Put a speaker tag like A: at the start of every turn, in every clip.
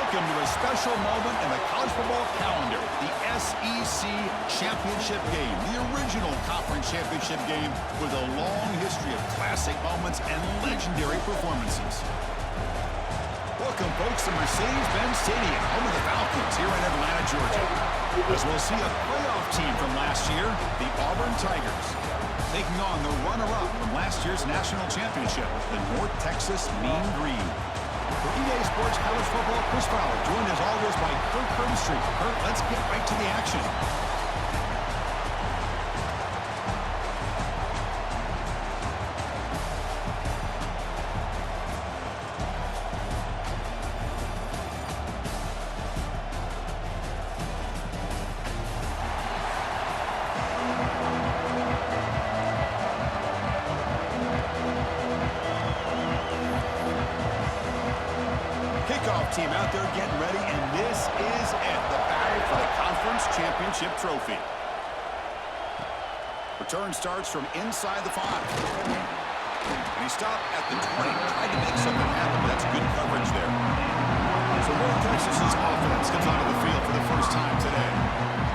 A: Welcome to a special moment in the college football calendar, the SEC Championship game, the original conference championship game with a long history of classic moments and legendary performances. Welcome, folks, to Mercedes-Benz Stadium, home of the Falcons here in Atlanta, Georgia. As we'll see a playoff team from last year, the Auburn Tigers, taking on the runner-up from last year's national championship, the North Texas Mean Green. For EA Sports College Football, Chris Fowler, joined as always by Kirk Herbstreit. Kirk, let's get right to the action. Team out there getting ready, and this is it, the battle for the conference championship trophy. Return starts from inside the 5. And he stopped at the 20, tried to make something happen, but that's good coverage there. So North Texas's offense comes onto the field for the first time today.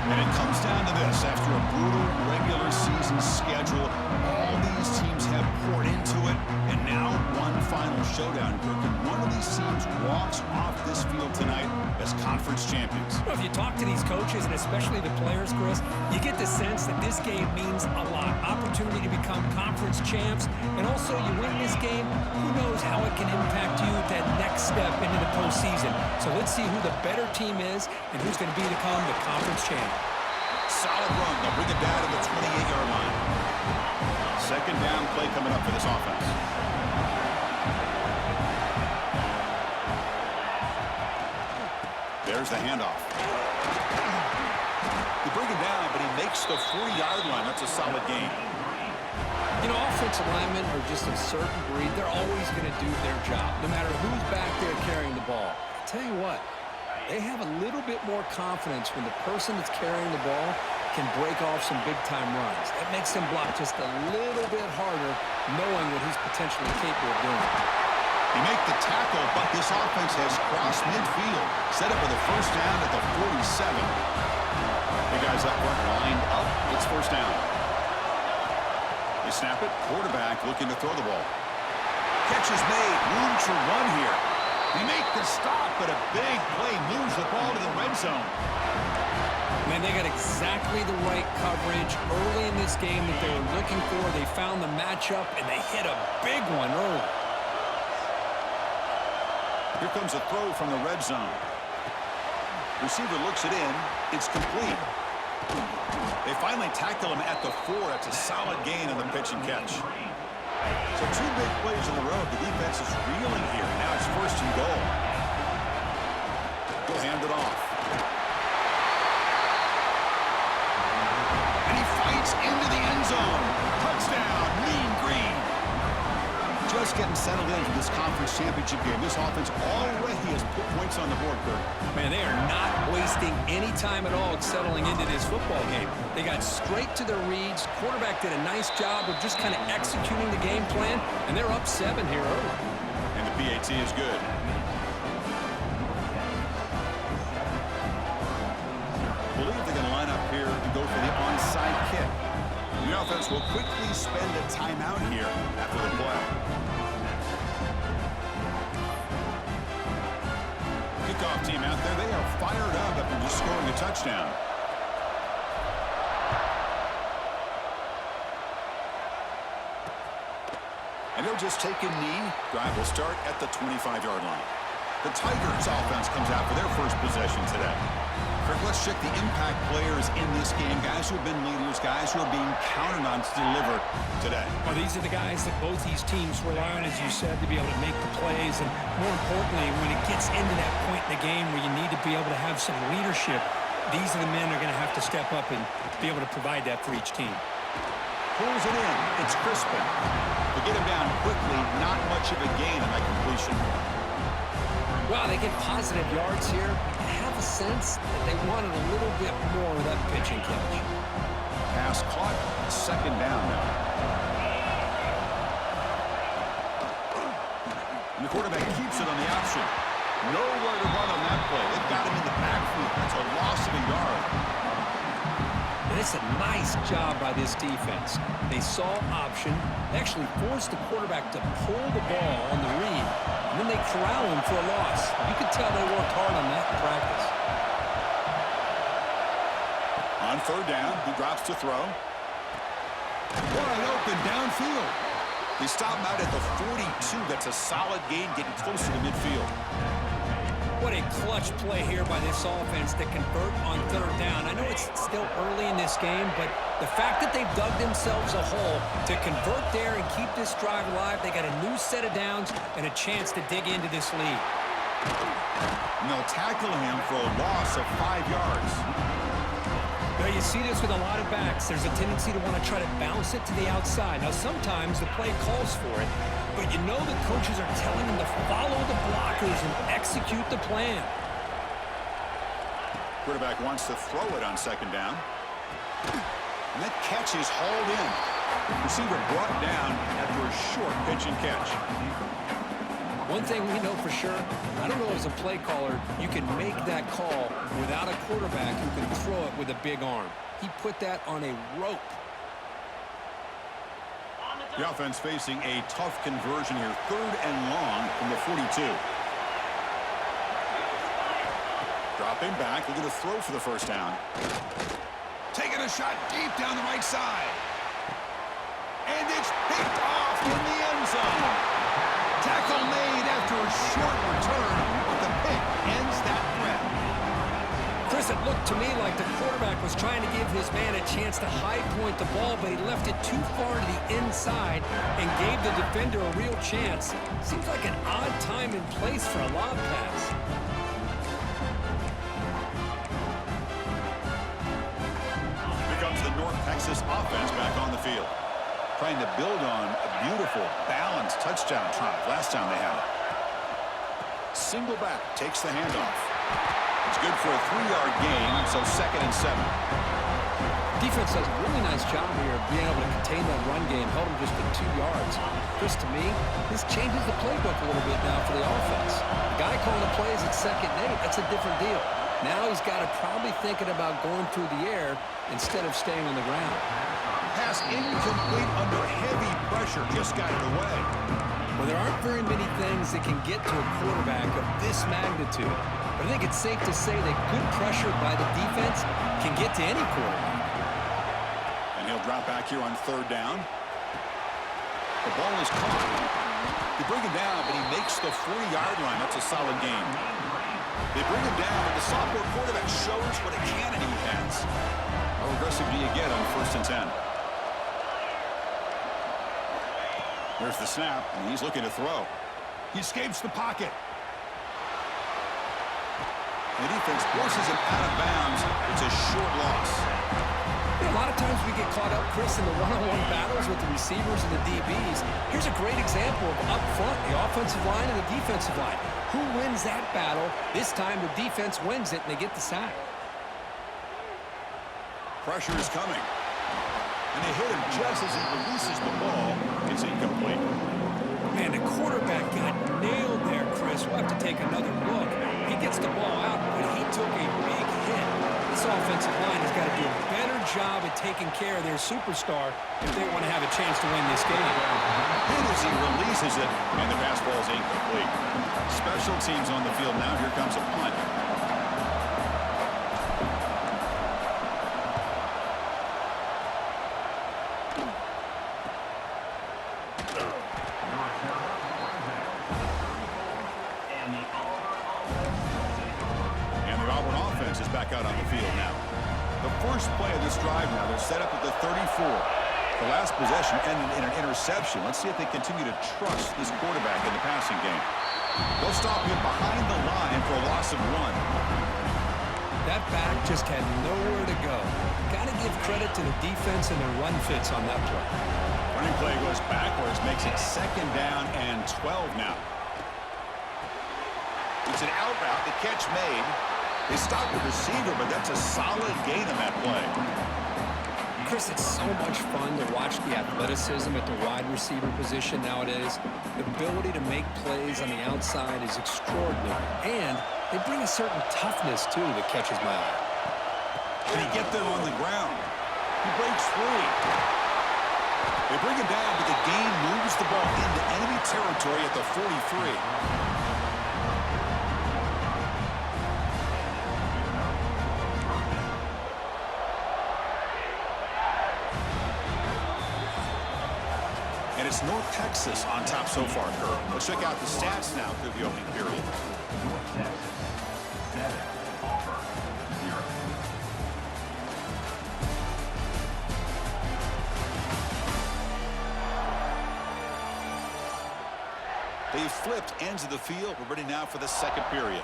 A: And it comes down to this. After a brutal regular season schedule, all these teams have poured into it, and now one final showdown, Kirk. And one of these teams walks off this field tonight as conference champions.
B: Well, if you talk to these coaches, and especially the players, Chris, you get the sense that this game means a lot. Opportunity to become conference champs, and also you win this game, who knows how it can impact you that next step into the postseason. So let's see who the better team is and who's going to become the conference champ.
A: Solid run. They'll bring it down to the 28-yard line. Second down play coming up for this offense. There's the handoff. They bring him down, but he makes the 40-yard line. That's a solid gain.
B: You know, offensive linemen are just a certain breed. They're always going to do their job, no matter who's back there carrying the ball. I tell you what, they have a little bit more confidence when the person that's carrying the ball can break off some big-time runs. That makes them block just a little bit harder, knowing what he's potentially capable of doing.
A: They make the tackle, but this offense has crossed midfield. Set up with a first down at the 47. The guys up front lined up. It's first down. They snap it. Quarterback looking to throw the ball. Catch is made. Room to run here. They make the stop, but a big play moves the ball to the red zone.
B: Man, they got exactly the right coverage early in this game that they were looking for. They found the matchup, and they hit a big one early.
A: Here comes a throw from the red zone. Receiver looks it in. It's complete. They finally tackle him at the 4. That's a solid gain on the pitch and catch. So 2 big plays in a row. The defense is reeling here. Now it's first and goal. He'll hand it off. And he fights into the end zone. Touchdown, Mean Green. Just getting settled in for this conference championship game. This offense already has put points on the board, Kirk.
B: Man, they are not wasting any time at all settling into this football game. They got straight to their reads. Quarterback did a nice job of just kind of executing the game plan, and they're up 7 here early.
A: And the PAT is good. I believe they're going to line up here and go for the onside kick. The offense will quickly spend a timeout here after the play. Kickoff team out there, they are fired up after just scoring a touchdown. And they'll just take a knee. Drive will start at the 25-yard line. The Tigers offense comes out for their first possession today. Let's check the impact players in this game, guys who have been leaders, guys who are being counted on to deliver today.
B: Well, these are the guys that both these teams rely on, as you said, to be able to make the plays. And more importantly, when it gets into that point in the game where you need to be able to have some leadership, these are the men that are going to have to step up and be able to provide that for each team.
A: Pulls it in. It's Crispin. To get him down quickly, not much of a gain on that completion.
B: Well, they get positive yards here. I have a sense that they wanted a little bit more of that pitch and catch.
A: Pass caught. Second down now. And the quarterback keeps it on the option. Nowhere to run on that play. They've got him in the backfield. That's a loss of a yard.
B: And it's a nice job by this defense. They saw option. They actually forced the quarterback to pull the ball on the read, and then they corral him for a loss. You could tell they worked hard on that in practice.
A: On third down, he drops to throw. Wide open downfield. They stop him out at the 42. That's a solid gain, getting closer to midfield.
B: What a clutch play here by this offense to convert on third down. I know it's still early in this game, but the fact that they've dug themselves a hole to convert there and keep this drive alive, they got a new set of downs and a chance to dig into this lead.
A: And they'll tackle him for a loss of 5 yards.
B: Now, you see this with a lot of backs. There's a tendency to want to try to bounce it to the outside. Now, sometimes the play calls for it, but you know the coaches are telling them to follow the blockers and execute the plan.
A: Quarterback wants to throw it on second down. And that catch is hauled in. Receiver brought down after a short pitch and catch.
B: One thing we know for sure, I don't know as a play caller, you can make that call without a quarterback who can throw it with a big arm. He put that on a rope.
A: The offense facing a tough conversion here. Third and long from the 42. Dropping back, looking to throw for the first down. Taking a shot deep down the right side. And it's picked off in the end zone. Tackle made after a short return, but the pick ends that threat.
B: Chris, it looked to me like the quarterback was trying to give his man a chance to high point the ball, but he left it too far to the inside and gave the defender a real chance. Seems like an odd time and place for a lob pass.
A: Here comes the North Texas offense back on the field. Trying to build on a beautiful, balanced touchdown drive last time they had it. Single back takes the handoff. It's good for a 3-yard gain, so 2nd and 7.
B: Defense does a really nice job here of being able to contain that run game, held him just to 2 yards. Chris, to me, this changes the playbook a little bit now for the offense. The guy calling the plays at 2nd and 8, that's a different deal. Now he's got to probably thinking about going through the air instead of staying on the ground.
A: Pass incomplete under heavy pressure, just got it away.
B: Well, there aren't very many things that can get to a quarterback of this magnitude. But I think it's safe to say that good pressure by the defense can get to any quarterback.
A: And he'll drop back here on third down. The ball is caught. They bring him down, but he makes the 40-yard line. That's a solid gain. They bring him down, but the sophomore quarterback shows what a cannon he has. How aggressive do you get on 1st and 10? There's the snap, and he's looking to throw. He escapes the pocket. The defense forces him out of bounds. It's a short loss.
B: A lot of times we get caught up, Chris, in the one-on-one battles with the receivers and the DBs. Here's a great example of up front, the offensive line and the defensive line. Who wins that battle? This time the defense wins it, and they get the sack.
A: Pressure is coming. And they hit him just as he releases the ball. It's incomplete.
B: Man, the quarterback got nailed there, Chris. We'll have to take another look. He gets the ball out, but he took a big hit. This offensive line has got to do a better job at taking care of their superstar if they want to have a chance to win this game.
A: Hit as he releases it, and the pass ball is incomplete. Special teams on the field now. Here comes a punt. Is back out on the field now. The first play of this drive now, they're set up at the 34. The last possession ended in an interception. Let's see if they continue to trust this quarterback in the passing game. They'll stop him behind the line for a loss of 1.
B: That back just had nowhere to go. Got to give credit to the defense and their run fits on that play.
A: Running play goes backwards, makes it 2nd down and 12 now. It's an out route, the catch made. They stopped the receiver, but that's a solid gain on that play.
B: Chris, it's so much fun to watch the athleticism at the wide receiver position nowadays. The ability to make plays on the outside is extraordinary. And they bring a certain toughness, too, that catches my eye.
A: Can he get them on the ground? He breaks free. They bring him down, but the game moves the ball into enemy territory at the 43. And it's North Texas on top so far, Kurt. Let's check out the stats now through the opening period.
C: North Texas, 7. Auburn, 0.
A: They've flipped ends of the field. We're ready now for the second period.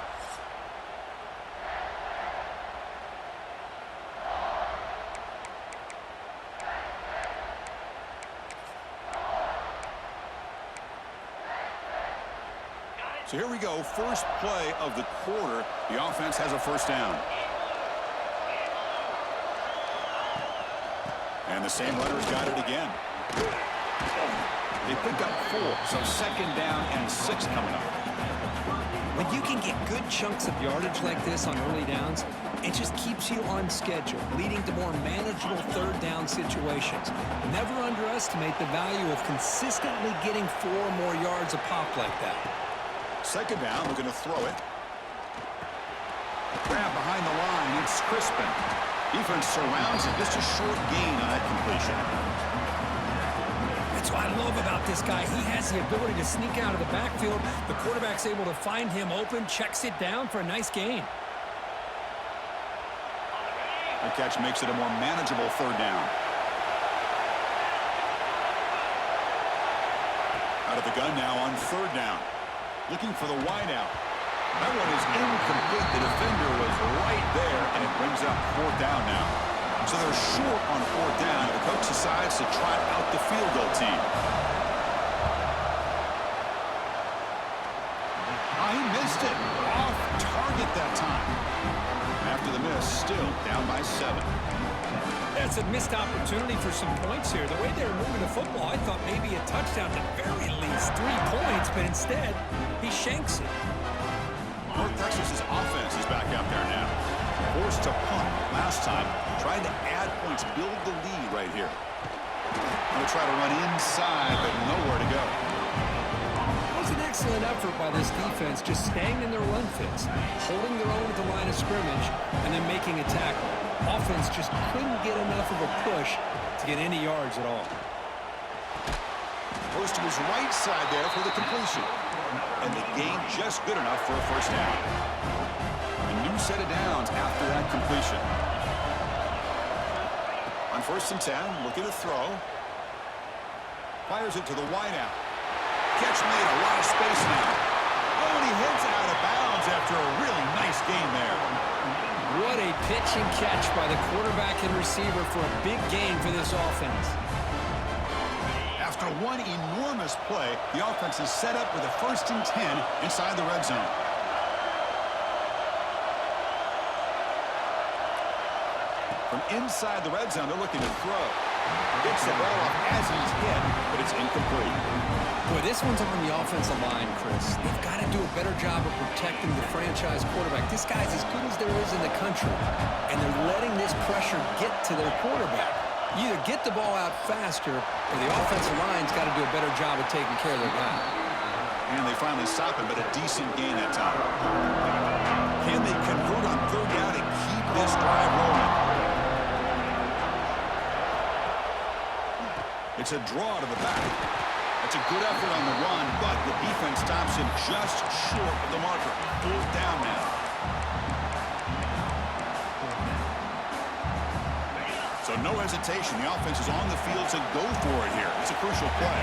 A: So here we go, first play of the quarter. The offense has a first down. And the same runner's got it again. They pick up 4, so second down and 6 coming up.
B: When you can get good chunks of yardage like this on early downs, it just keeps you on schedule, leading to more manageable third down situations. Never underestimate the value of consistently getting 4 or more yards a pop like that.
A: Second down, we're going to throw it. Grab behind the line, it's Crispin. Defense surrounds it, just a short gain on that completion.
B: That's what I love about this guy. He has the ability to sneak out of the backfield. The quarterback's able to find him open, checks it down for a nice gain.
A: The catch makes it a more manageable third down. Out of the gun now on third down. Looking for the wideout. That one is incomplete. The defender was right there, and it brings up fourth down now. So they're short on fourth down. The coach decides to trot out the field goal team. He missed it. Off target that time. After the miss, still down by 7.
B: That's a missed opportunity for some points here. The way they were moving the football, I thought maybe a touchdown, at the very least 3 points, but instead, he shanks it.
A: North Texas's offense is back out there now. Forced to punt last time, trying to add points, build the lead right here. Going to try to run inside, but nowhere to go.
B: That was an excellent effort by this defense, just staying in their run fits, holding their own at the line of scrimmage, and then making a tackle. Offense just couldn't get enough of a push to get any yards at all.
A: Goes to his right side there for the completion. And the gain just good enough for a first down. A new set of downs after that completion. On 1st and 10, looking to throw. Fires it to the wideout. Catch made, a lot of space now. Oh, and he heads out of bounds after a really nice gain there.
B: What a pitch and catch by the quarterback and receiver for a big gain for this offense.
A: After one enormous play, the offense is set up with a 1st and 10 inside the red zone. From inside the red zone, they're looking to throw. Gets the ball off as he's hit, but it's incomplete.
B: Boy, this one's on the offensive line, Chris. They've got to do a better job of protecting the franchise quarterback. This guy's as good as there is in the country, and they're letting this pressure get to their quarterback. You either get the ball out faster, or the offensive line's got to do a better job of taking care of their guy.
A: And they finally stop him, but a decent gain that time. Can they convert on third down and keep this drive rolling? It's a draw to the back. It's a good effort on the run, but the defense stops him just short of the marker. Fourth down now. So no hesitation. The offense is on the field to go for it here. It's a crucial play.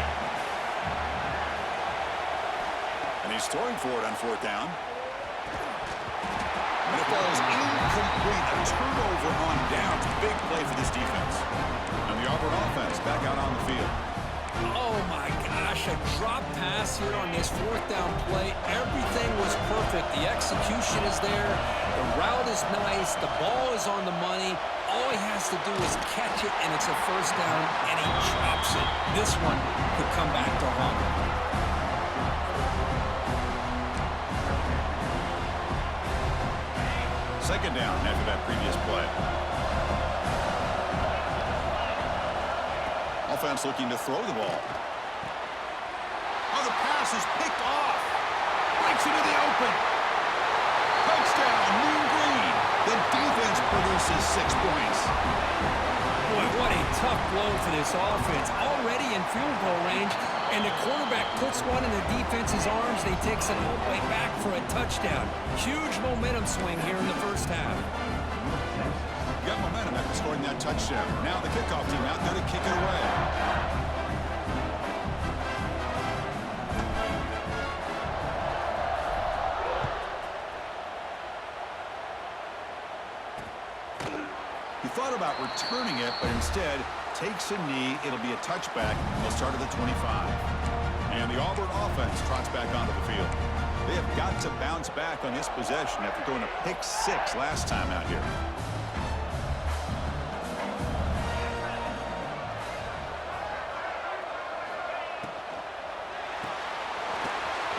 A: And he's throwing for it on fourth down. And it falls incomplete. A turnover on downs. Big play for this defense. And the Auburn offense back out on the field.
B: Oh, my gosh, a drop pass here on this fourth down play. Everything was perfect. The execution is there. The route is nice. The ball is on the money. All he has to do is catch it, and it's a first down, and he drops it. This one could come back to haunt him.
A: Second down after that previous play. Offense looking to throw the ball. Oh, the pass is picked off. Breaks into the open. Touchdown, Mean Green. The defense produces 6 points.
B: Boy, what a tough blow for this offense. Already in field goal range, and the quarterback puts one in the defense's arms. They takes it all the way back for a touchdown. Huge momentum swing here in the first half.
A: Got momentum after scoring that touchdown. Now the kickoff team out there to kick it away. He thought about returning it, but instead takes a knee. It'll be a touchback. They'll start at the 25. And the Auburn offense trots back onto the field. They have got to bounce back on this possession after throwing a pick-6 last time out here.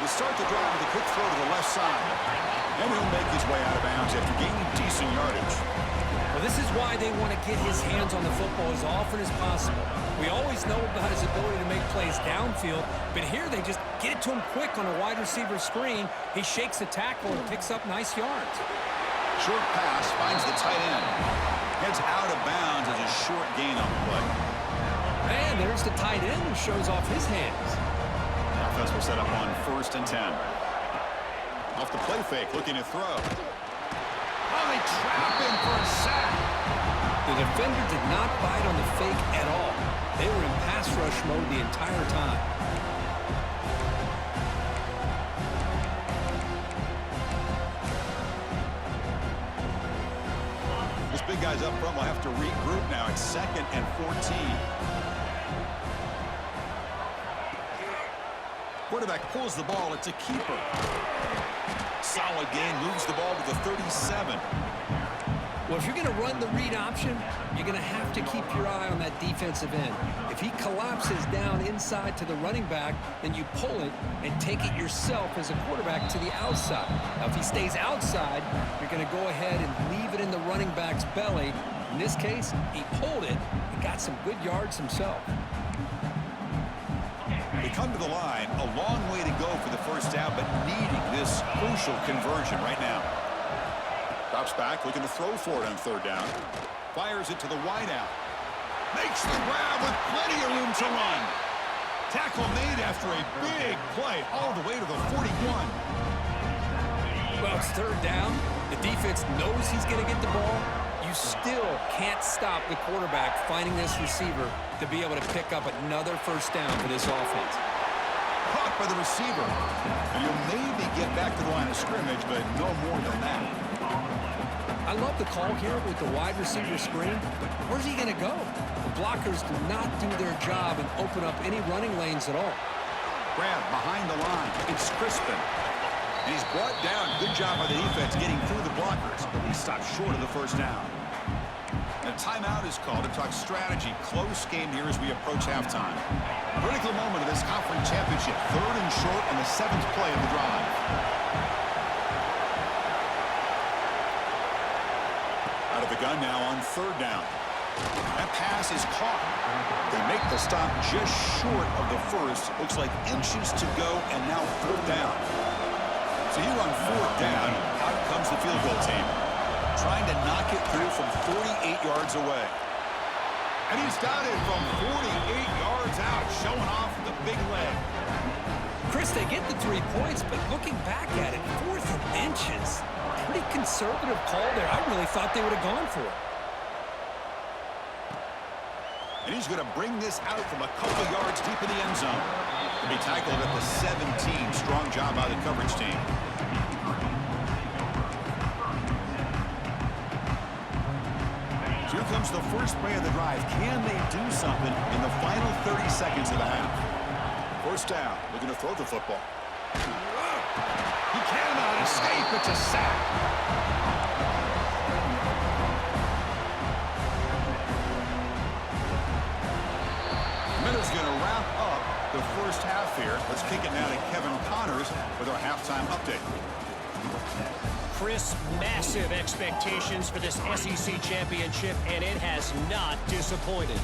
A: They start the drive with a quick throw to the left side. And he'll make his way out of bounds after gaining decent yardage.
B: Well, this is why they want to get his hands on the football as often as possible. We always know about his ability to make plays downfield, but here they just get it to him quick on a wide receiver screen. He shakes the tackle and picks up nice yards.
A: Short pass finds the tight end. Heads out of bounds as a short gain on the play.
B: And there's the tight end who shows off his hands.
A: Offense will set up on 1st and 10. Off the play fake, looking to throw. Oh, they trap him for a sack.
B: The defender did not bite on the fake at all. They were in pass rush mode the entire time.
A: This big guy's up front will have to regroup now. It's 2nd and 14. Quarterback pulls the ball. It's a keeper. Solid gain, moves the ball to the 37.
B: Well, if you're going to run the read option, you're going to have to keep your eye on that defensive end. If he collapses down inside to the running back, then you pull it and take it yourself as a quarterback to the outside. Now, if he stays outside, you're going to go ahead and leave it in the running back's belly. In this case, he pulled it and got some good yards himself.
A: They come to the line, a long way to go for the first down, but needing this crucial conversion right now. Drops back, looking to throw for it on 3rd down. Fires it to the wideout. Makes the grab with plenty of room to run. Tackle made after a big play all the way to the 41.
B: Well, it's 3rd down. The defense knows he's going to get the ball. You still can't stop the quarterback finding this receiver to be able to pick up another first down for this offense.
A: Caught by the receiver. And you'll maybe get back to the line of scrimmage, but no more than that.
B: I love the call here with the wide receiver screen, but where's he going to go? The blockers do not do their job and open up any running lanes at all.
A: Grab behind the line. It's Crispin. And he's brought down. Good job by the defense getting through the blockers, but he stopped short of the first down. And a timeout is called to talk strategy. Close game here as we approach halftime. Critical moment of this conference championship. 3rd and short on the 7th play of the drive. Out of the gun now on 3rd down. That pass is caught. They make the stop just short of the first. Looks like inches to go, and now 4th down. So here on 4th down, out comes the field goal team. Trying to knock it through from 48 yards away. And he's got it from 48 yards out, showing off the big leg.
B: Chris, they get the 3 points, but looking back at it, 4th and inches. Pretty conservative call there. I really thought they would have gone for it.
A: And he's going to bring this out from a couple yards deep in the end zone. To be tackled at the 17. Strong job by the coverage team. So here comes the first play of the drive. Can they do something in the final 30 seconds of the half? 1st down. Looking to throw the football. He cannot escape. It's a sack. is going to wrap up the first half here. Let's kick it now to Kevin Connors with our halftime update.
D: Chris, massive expectations for this SEC championship, and it has not disappointed.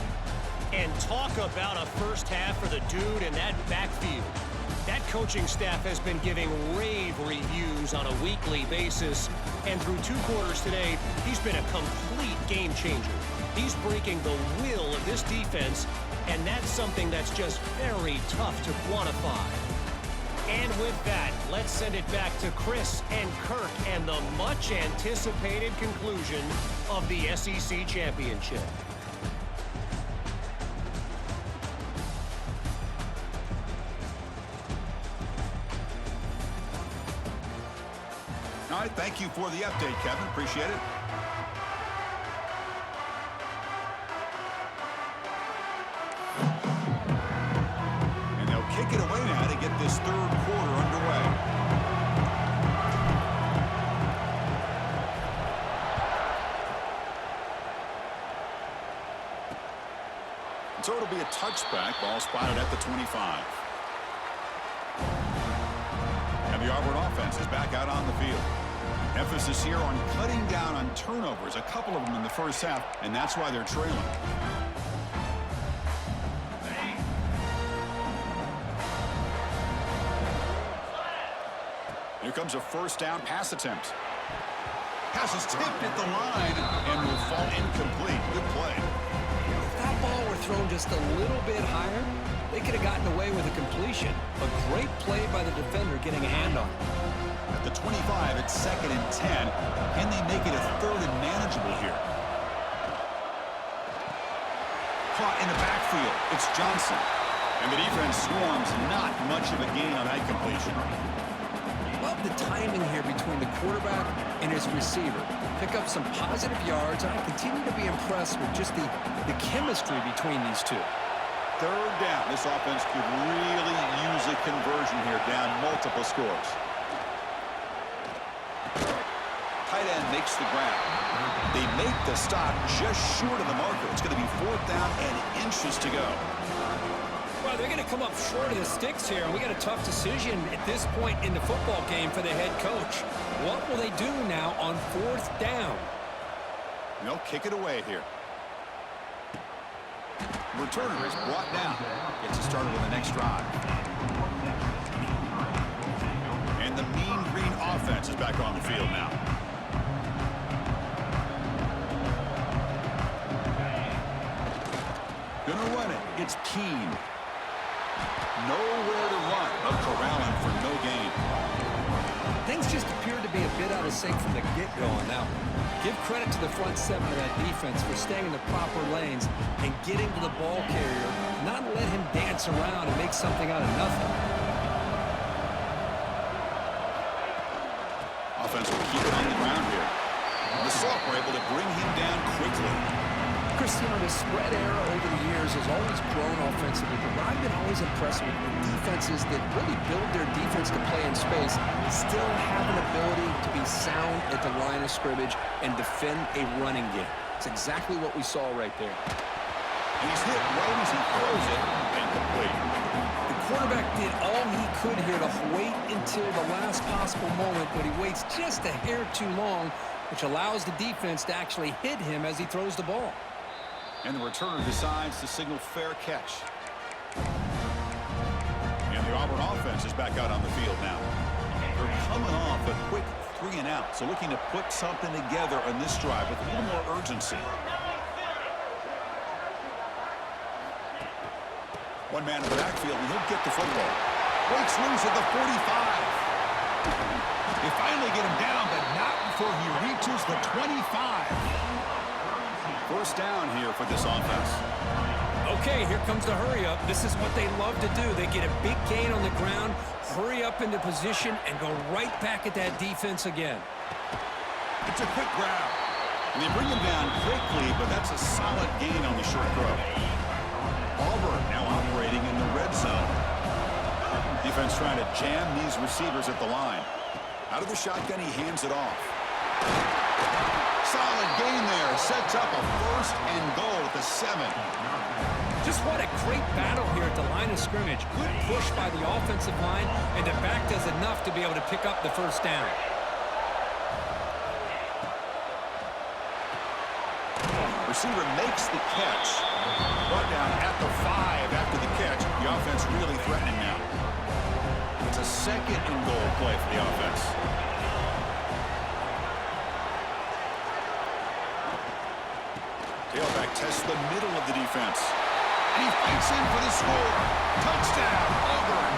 D: And talk about a first half for the dude in that backfield. That coaching staff has been giving rave reviews on a weekly basis, and through 2 quarters today, he's been a complete game changer. He's breaking the will of this defense, and that's something that's just very tough to quantify. And with that, let's send it back to Chris and Kirk and the much-anticipated conclusion of the SEC championship.
A: All right, thank you for the update, Kevin. Appreciate it. And they'll kick it away now to get this third quarter underway. So it'll be a touchback. Ball spotted at the 25. And the Auburn offense is back out on the field. Emphasis here on cutting down on turnovers, a couple of them in the first half, and that's why they're trailing. Here comes a first down pass attempt. Pass is tipped at the line and will fall incomplete. Good play.
B: If that ball were thrown just a little bit higher, they could have gotten away with a completion. A great play by the defender getting a hand on it.
A: At the 25, it's 2nd and 10. Can they make it a 3rd and manageable here? Caught in the backfield. It's Johnson. And the defense swarms. Not much of a gain on that completion.
B: Love the timing here between the quarterback and his receiver. Pick up some positive yards, and I continue to be impressed with just the chemistry between these two.
A: 3rd down. This offense could really use a conversion here, down multiple scores. Tight end makes the grab. They make the stop just short of the marker. It's going to be 4th down and inches to go.
B: Well, they're going to come up short of the sticks here, and we got a tough decision at this point in the football game for the head coach. What will they do now on 4th down?
A: They'll kick it away here. Returner is brought down. Gets it started with the next drive. And the Mean Green offense is back on the field now. Gonna run it. It's Keene. Nowhere to run. A corralling for no gain.
B: Things just appeared to be a bit out of sync from the get-go. Now, give credit to the front 7 of that defense for staying in the proper lanes and getting to the ball carrier, not let him dance around and make something out of nothing.
A: Offense will keep it on the ground here. And the Salk were able to bring him down quickly.
B: Christian, the spread era over the years has always grown offensively, but I've been always impressed with defenses that really build their defense to play in space, still have an ability to be sound at the line of scrimmage and defend a running game. It's exactly what we saw right there.
A: He's hit right as he throws it, incomplete.
B: The quarterback did all he could here to wait until the last possible moment, but he waits just a hair too long, which allows the defense to actually hit him as he throws the ball.
A: And the returner decides to signal fair catch. And the Auburn offense is back out on the field now. They're coming off a quick 3 and out, so looking to put something together on this drive with a little more urgency. One man in the backfield, and he'll get the football. Breaks loose at the 45. They finally get him down, but not before he reaches the 25. First down here for this offense.
B: Okay, here comes the hurry up. This is what they love to do. They get a big gain on the ground, hurry up into position, and go right back at that defense again.
A: It's a quick grab. And they bring him down quickly, but that's a solid gain on the short throw. Auburn now operating in the red zone. Defense trying to jam these receivers at the line. Out of the shotgun, he hands it off. Solid gain there. Sets up a 1st and goal at the 7.
B: Just what a great battle here at the line of scrimmage. Good push by the offensive line, and the back does enough to be able to pick up the first down.
A: Receiver makes the catch. Brought down at the 5 after the catch. The offense really threatening now. It's a second and goal play for the offense. Tailback tests the middle of the defense. And he fights in for the score. Touchdown, Auburn.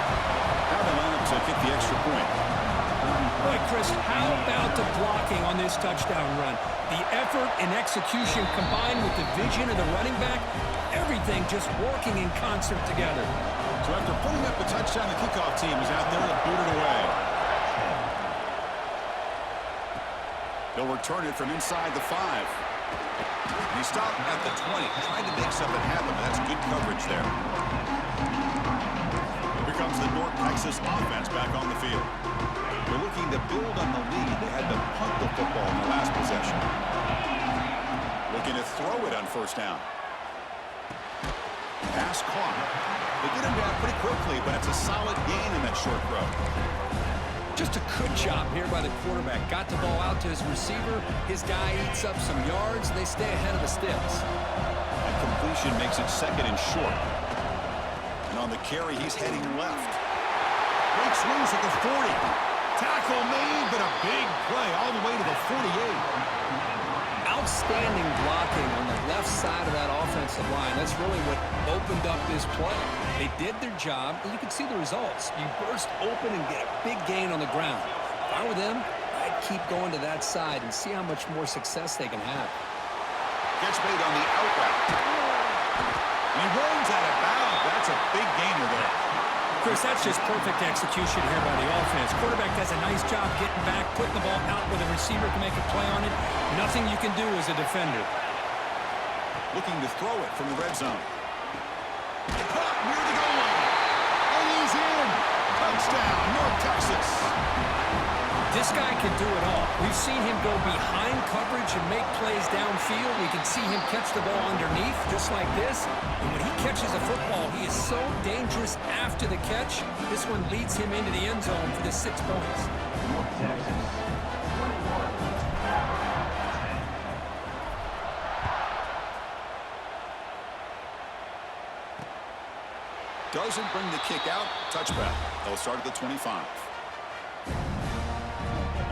A: Now they line up to kick the extra point.
B: Boy, Chris, how about the blocking on this touchdown run? The effort and execution combined with the vision of the running back, everything just working in concert together.
A: So after putting up a touchdown, the kickoff team is out there to boot it away. They'll return it from inside the 5. And he stopped at the 20, trying to make something happen, but that's good coverage there. Here comes the North Texas offense back on the field. They're looking to build on the lead. They had to punt the football in the last possession. Looking to throw it on first down. Pass caught. They get him down pretty quickly, but it's a solid gain in that short throw.
B: Just a good job here by the quarterback. Got the ball out to his receiver. His guy eats up some yards. They stay ahead of the sticks.
A: That completion makes it second and short. And on the carry, he's heading left. Breaks loose at the 40. Tackle made, but a big play all the way to the 48.
B: Outstanding blocking on the left side of that offensive line. That's really what opened up this play. They did their job, and you can see the results. You burst open and get a big gain on the ground. If I were them, I'd keep going to that side and see how much more success they can have.
A: Catch made on the out route. And he runs out of bounds. That's a big gainer there.
B: Chris, that's just perfect execution here by the offense. Quarterback does a nice job getting back, putting the ball out where the receiver can make a play on it. Nothing you can do as a defender.
A: Looking to throw it from the red zone. Caught near the goal line. And he's in. Touchdown, North Texas.
B: This guy can do it all. We've seen him go behind coverage and make plays downfield. We can see him catch the ball underneath, just like this. And when he catches a football, he is so dangerous after the catch. This one leads him into the end zone for the 6 points.
C: North Texas, 21.
A: Doesn't bring the kick out. Touchback. They'll start at the 25.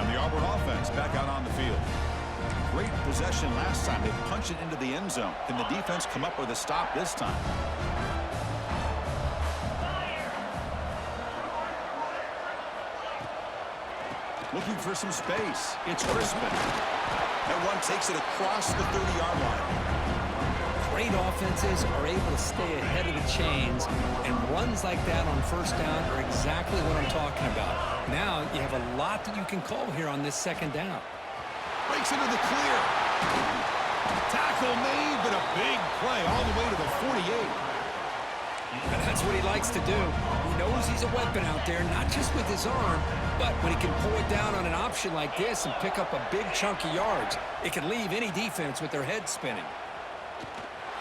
A: And the Auburn offense back out on the field. Great possession last time. They punch it into the end zone. Can the defense come up with a stop this time? Looking for some space. It's Crispin. That one takes it across the 30-yard line.
B: Great offenses are able to stay ahead of the chains, and runs like that on first down are exactly what I'm talking about. Now you have a lot that you can call here on this second down.
A: Breaks into the clear. Tackle made, but a big play all the way to the 48.
B: And that's what he likes to do. He knows he's a weapon out there, not just with his arm, but when he can pull it down on an option like this and pick up a big chunk of yards, it can leave any defense with their head spinning.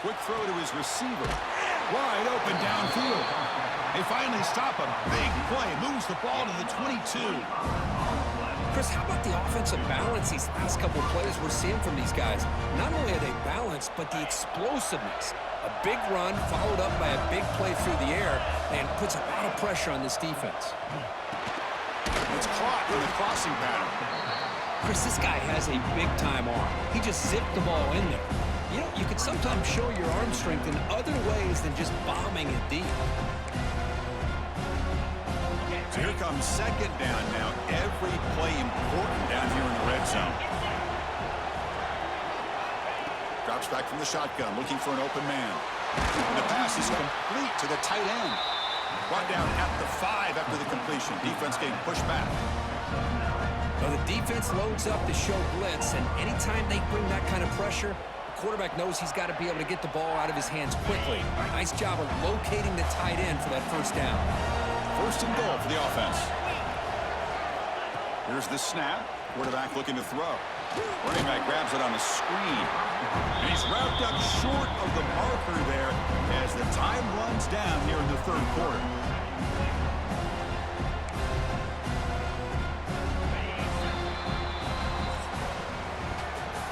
A: Quick throw to his receiver. Wide open downfield. They finally stop a big play. Moves the ball to the 22.
B: Chris, how about the offensive balance these last couple of plays we're seeing from these guys? Not only are they balanced, but the explosiveness. A big run followed up by a big play through the air and puts a lot of pressure on this defense.
A: It's caught in the crossing pattern.
B: Chris, this guy has a big-time arm. He just zipped the ball in there. You know, you can sometimes show your arm strength in other ways than just bombing it deep.
A: So here comes second down now. Every play important down here in the red zone. Drops back from the shotgun, looking for an open man. And the pass is complete to the tight end. Brought down at the 5 after the completion. Defense getting pushed back.
B: Well, the defense loads up to show blitz, and anytime they bring that kind of pressure, quarterback knows he's got to be able to get the ball out of his hands quickly. Nice job of locating the tight end for that first down.
A: First and goal for the offense. Here's the snap. Quarterback looking to throw. Running back grabs it on the screen. And he's wrapped up short of the marker there as the time runs down here in the third quarter.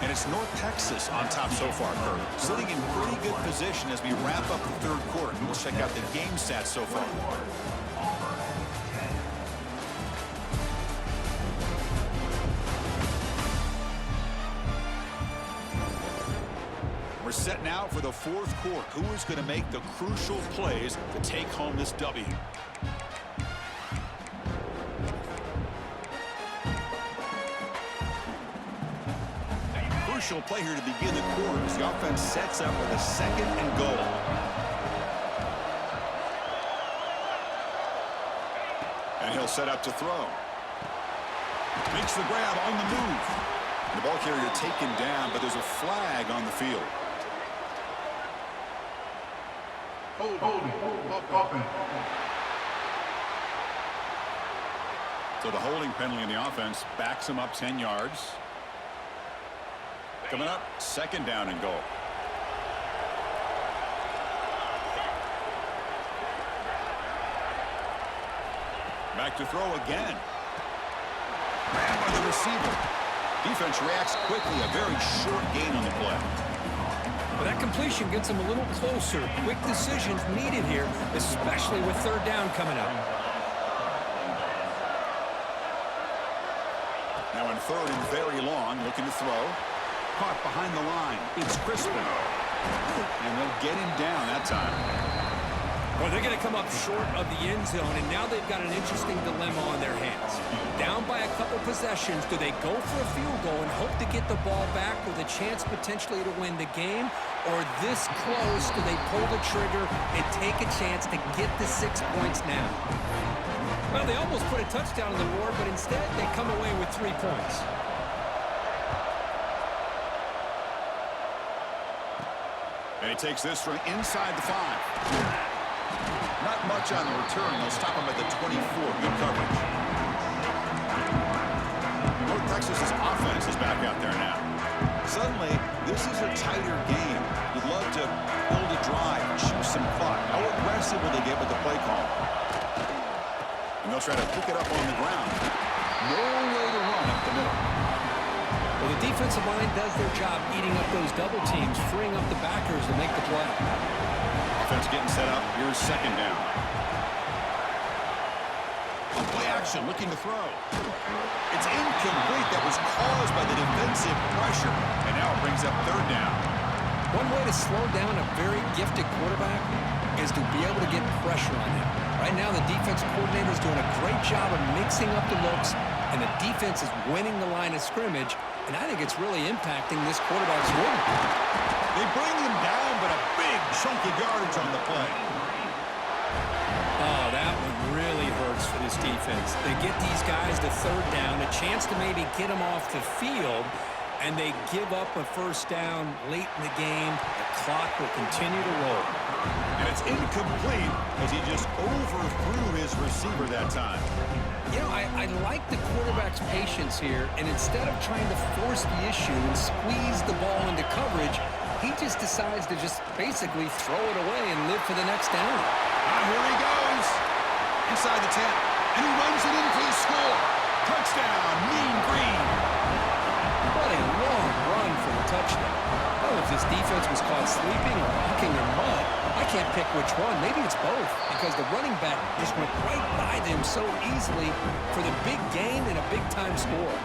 A: And it's North Texas on top so far, Kurt. Sitting in pretty good position as we wrap up the third quarter. We'll check out the game stats so far. We're set now for the fourth quarter. Who is going to make the crucial plays to take home this W? Crucial play here to begin the quarter as the offense sets up with a 2nd and goal. And he'll set up to throw. Makes the grab on the move. The ball carrier taken down, but there's a flag on the field. So the holding penalty in the offense backs him up 10 yards. Coming up, 2nd down and goal. Back to throw again. Grabbed by the receiver. Defense reacts quickly. A very short gain on the play.
B: Well, that completion gets them a little closer. Quick decisions needed here, especially with 3rd down coming up.
A: Now in 3rd and very long, looking to throw. Caught behind the line. It's Crispin. And they'll get him down that time.
B: Well, they're going to come up short of the end zone, and now they've got an interesting dilemma on their hands. Down by a couple possessions, do they go for a field goal and hope to get the ball back with a chance potentially to win the game? Or this close, do they pull the trigger and take a chance to get the 6 points now? Well, they almost put a touchdown on the board, but instead they come away with 3 points.
A: And he takes this from inside the 5. Not much on the return. They'll stop him at the 24. Good coverage. North Texas's offense is back out there now. Suddenly, this is a tighter game. You'd love to build a drive, choose some clock. How aggressive will they get with the play call? And they'll try to pick it up on the ground. No way to run up the middle.
B: Well, the defensive line does their job eating up those double teams, freeing up the backers to make the play.
A: Offense getting set up. Here's 2nd down. On play action, looking to throw. It's incomplete. That was caused by the defensive pressure. And now it brings up 3rd down.
B: One way to slow down a very gifted quarterback is to be able to get pressure on him. Right now, the defense coordinator is doing a great job of mixing up the looks, and the defense is winning the line of scrimmage, and I think it's really impacting this quarterback's rhythm.
A: They bring him down, but a big chunk of yardage on the play.
B: Oh, that one really hurts for this defense. They get these guys to 3rd down, a chance to maybe get them off the field, and they give up a 1st down late in the game. The clock will continue to roll.
A: And it's incomplete as he just overthrew his receiver that time.
B: You know, I like the quarterback's patience here, and instead of trying to force the issue and squeeze the ball into coverage, he just decides to just basically throw it away and live for the next down.
A: Here he goes. Inside the 10. And he runs it in for the score. Touchdown, Mean Green.
B: What a long run for the touchdown. Oh, if this defense was caught sleeping or walking in mud, I can't pick which one. Maybe it's both, because the running back just went right by them so easily for the big gain and a big-time score.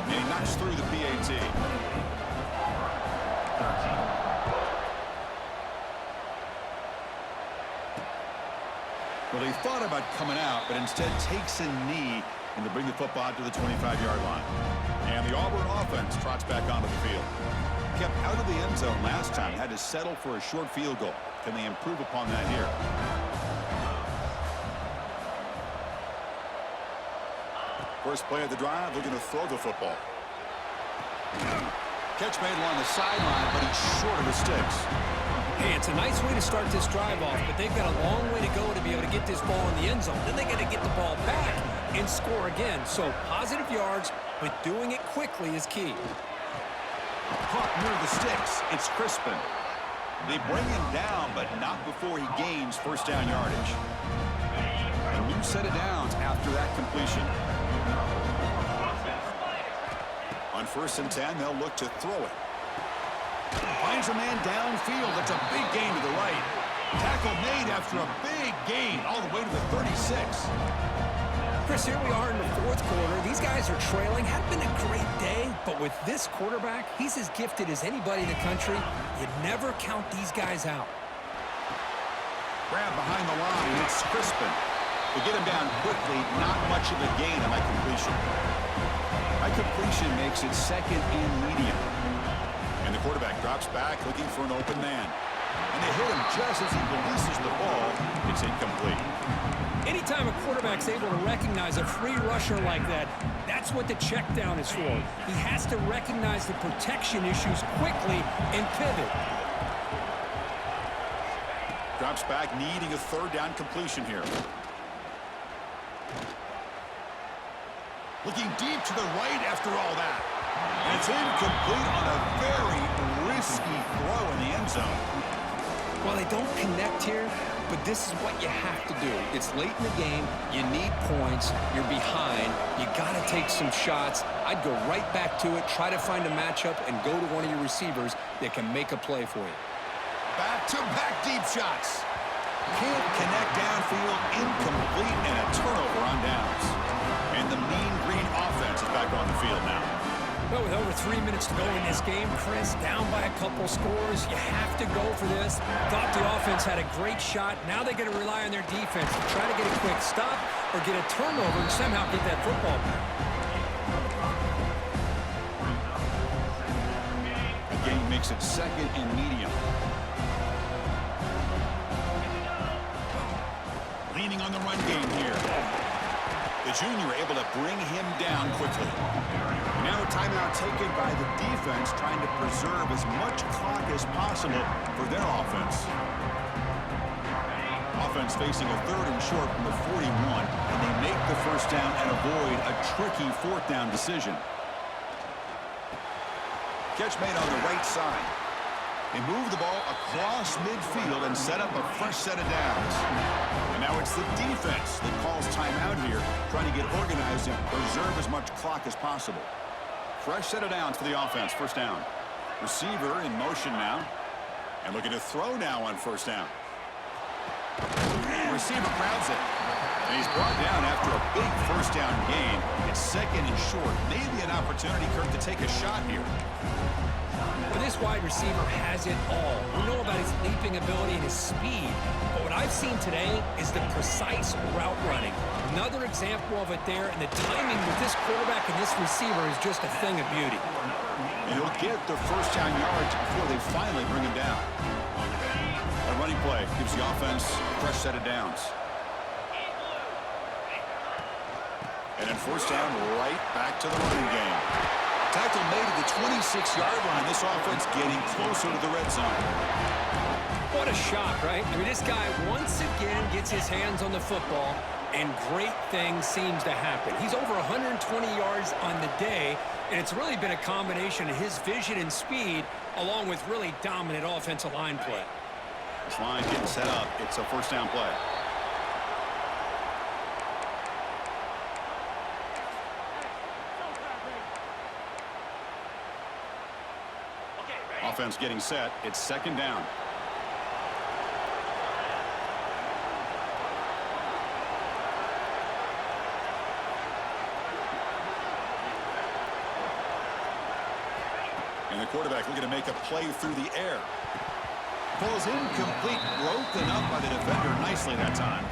A: And he knocks through the PAT. Well, he thought about coming out, but instead takes a knee and to bring the football out to the 25-yard line. And the Auburn offense trots back onto the field. Kept out of the end zone last time, had to settle for a short field goal. Can they improve upon that here? First play of the drive, looking to throw the football. Catch made along the sideline, but he's short of his sticks.
B: Hey, it's a nice way to start this drive off, but they've got a long way to go to be able to get this ball in the end zone. Then they got to get the ball back and score again. So positive yards, but doing it quickly is key.
A: Caught near the sticks. It's Crispin. They bring him down, but not before he gains first down yardage. A new set of downs after that completion. On 1st and 10, they'll look to throw it. Finds a man downfield. That's a big gain to the right. Tackle made after a big gain all the way to the 36.
B: Chris, here we are in the 4th quarter. These guys are trailing. Had been a great day, but with this quarterback, he's as gifted as anybody in the country. You never count these guys out.
A: Grab behind the line. It's Crispin. To get him down quickly, not much of a gain on that completion. That completion makes it 2nd and medium. And the quarterback drops back looking for an open man. And they hit him just as he releases the ball. It's incomplete.
B: Anytime a quarterback's able to recognize a free rusher like that, that's what the check down is for. He has to recognize the protection issues quickly and pivot.
A: Drops back, needing a 3rd down completion here. Looking deep to the right after all that. And it's incomplete on a very risky throw in the end zone.
B: Well, they don't connect here, but this is what you have to do. It's late in the game. You need points. You're behind. You got to take some shots. I'd go right back to it, try to find a matchup, and go to one of your receivers that can make a play for you.
A: Back-to-back deep shots. Can't connect downfield, incomplete, and a turnover on downs. And the Mean Green offense is back on the field now.
B: Well, with over 3 minutes to go in this game, Chris, down by a couple scores, you have to go for this. Thought the offense had a great shot. Now they got to rely on their defense to try to get a quick stop or get a turnover and somehow get that football back.
A: The game makes it 2nd and medium. Leaning on the run game here. The junior able to bring him down quickly. Now a timeout taken by the defense, trying to preserve as much clock as possible for their offense. Offense facing a 3rd and short from the 41, and they make the first down and avoid a tricky 4th down decision. Catch made on the right side. They move the ball across midfield and set up a fresh set of downs. And now it's the defense that calls timeout here, trying to get organized and preserve as much clock as possible. Fresh set of downs for the offense, 1st down. Receiver in motion now. And looking to throw now on 1st down. Receiver grabs it. And he's brought down after a big 1st down gain. It's 2nd and short. Maybe an opportunity, Kirk, to take a shot here.
B: Well, this wide receiver has it all. We know about his leaping ability and his speed, but what I've seen today is the precise route running. Another example of it there, and the timing with this quarterback and this receiver is just a thing of beauty.
A: And he'll get the first down yards before they finally bring him down. A running play gives the offense a fresh set of downs. And then 1st down, right back to the running game. Tackle made at the 26-yard line. This offense getting closer to the red zone.
B: What a shock, right? I mean, this guy once again gets his hands on the football, and great things seems to happen. He's over 120 yards on the day, and it's really been a combination of his vision and speed, along with really dominant offensive line play.
A: This line getting set up. It's a 1st down play. Offense getting set. It's 2nd down. And the quarterback looking to make a play through the air. Ball's incomplete, broken up by the defender nicely that time.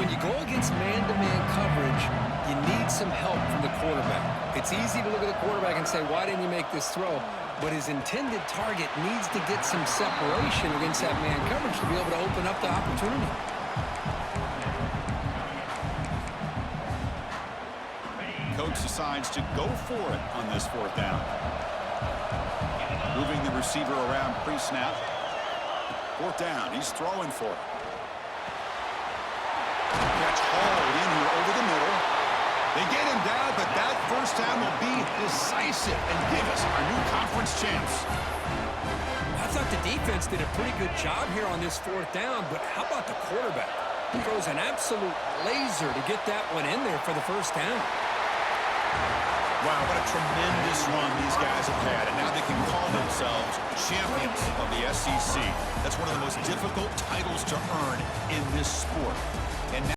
B: When you go against man-to-man coverage, you need some help from the quarterback. It's easy to look at the quarterback and say, why didn't you make this throw? But his intended target needs to get some separation against that man coverage to be able to open up the opportunity.
A: Coach decides to go for it on this 4th down. Moving the receiver around pre-snap. 4th down. He's throwing for it. Catch hauled in here over first down will be decisive and give us our new conference champs.
B: I thought the defense did a pretty good job here on this fourth down, but how about the quarterback? He throws an absolute laser to get that one in there for the first down.
A: Wow, what a tremendous run these guys have had, and now they can call themselves champions of the SEC. That's one of the most difficult titles to earn in this sport.